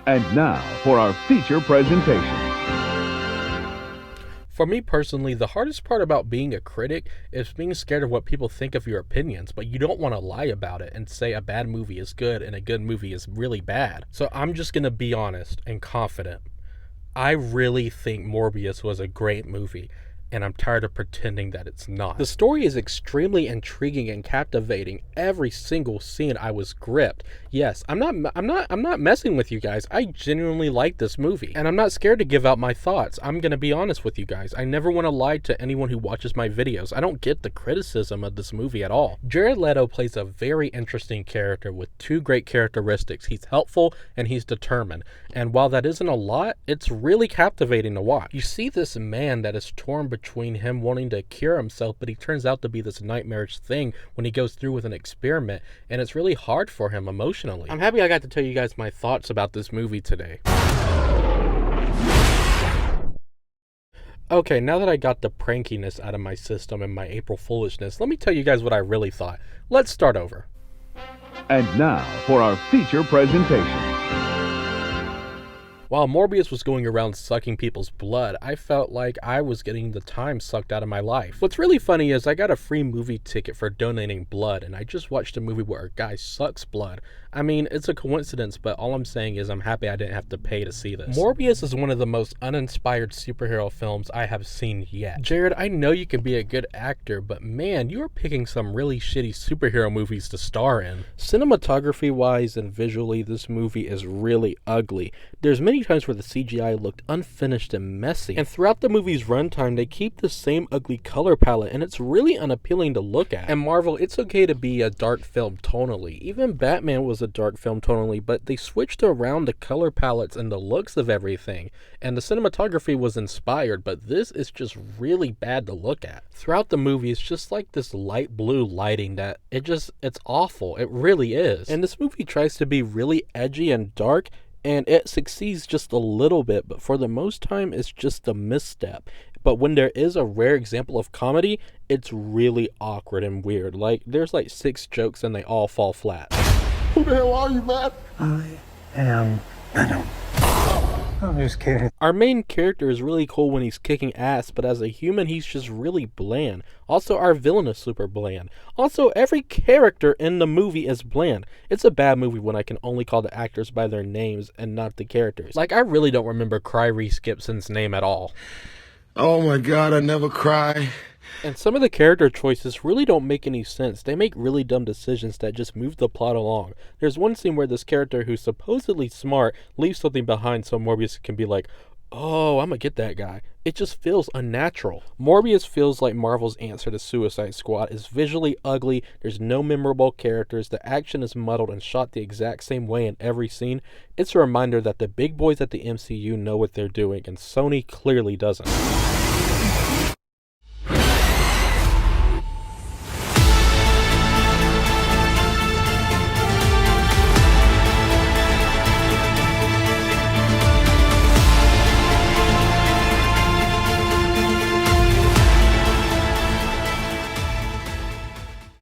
And now for our feature presentation. For me personally, the hardest part about being a critic is being scared of what people think of your opinions, but you don't want to lie about it and say a bad movie is good and a good movie is really bad. So I'm just going to be honest and confident. I really think Morbius was a great movie, and I'm tired of pretending that it's not. The story is extremely intriguing and captivating. Every single scene I was gripped. Yes, I'm not messing with you guys. I genuinely like this movie, and I'm not scared to give out my thoughts. I'm going to be honest with you guys. I never want to lie to anyone who watches my videos. I don't get the criticism of this movie at all. Jared Leto plays a very interesting character with two great characteristics. He's helpful and he's determined. And while that isn't a lot, it's really captivating to watch. You see this man that is torn between him wanting to cure himself, but he turns out to be this nightmarish thing when he goes through with an experiment, and it's really hard for him emotionally. I'm happy I got to tell you guys my thoughts about this movie today. Okay, now that I got the prankiness out of my system and my April foolishness, let me tell you guys what I really thought. Let's start over. And now for our feature presentation. While Morbius was going around sucking people's blood, I felt like I was getting the time sucked out of my life. What's really funny is I got a free movie ticket for donating blood, and I just watched a movie where a guy sucks blood. I mean, it's a coincidence, but all I'm saying is I'm happy I didn't have to pay to see this. Morbius is one of the most uninspired superhero films I have seen yet. Jared, I know you can be a good actor, but man, you are picking some really shitty superhero movies to star in. Cinematography-wise and visually, this movie is really ugly. There's many times where the CGI looked unfinished and messy, and throughout the movie's runtime, they keep the same ugly color palette, and it's really unappealing to look at. And Marvel, it's okay to be a dark film tonally. Even Batman was a dark film tonally, but they switched around the color palettes and the looks of everything, and the cinematography was inspired, but this is just really bad to look at. Throughout the movie, it's just like this light blue lighting that it's awful. It really is. And this movie tries to be really edgy and dark, and it succeeds just a little bit, but for the most time, it's just a misstep. But when there is a rare example of comedy, it's really awkward and weird. Like, there's like 6 jokes and they all fall flat. Who the hell are you, man? I am Venom. I'm just kidding. Our main character is really cool when he's kicking ass, but as a human, he's just really bland. Also, our villain is super bland. Also, every character in the movie is bland. It's a bad movie when I can only call the actors by their names and not the characters. Like, I really don't remember Reese Gibson's name at all. Oh my God, I never cry. And some of the character choices really don't make any sense. They make really dumb decisions that just move the plot along. There's one scene where this character who's supposedly smart leaves something behind so Morbius can be like, oh, I'm gonna get that guy. It just feels unnatural. Morbius feels like Marvel's answer to Suicide Squad. Is visually ugly, there's no memorable characters, the action is muddled and shot the exact same way in every scene. It's a reminder that the big boys at the MCU know what they're doing, and Sony clearly doesn't.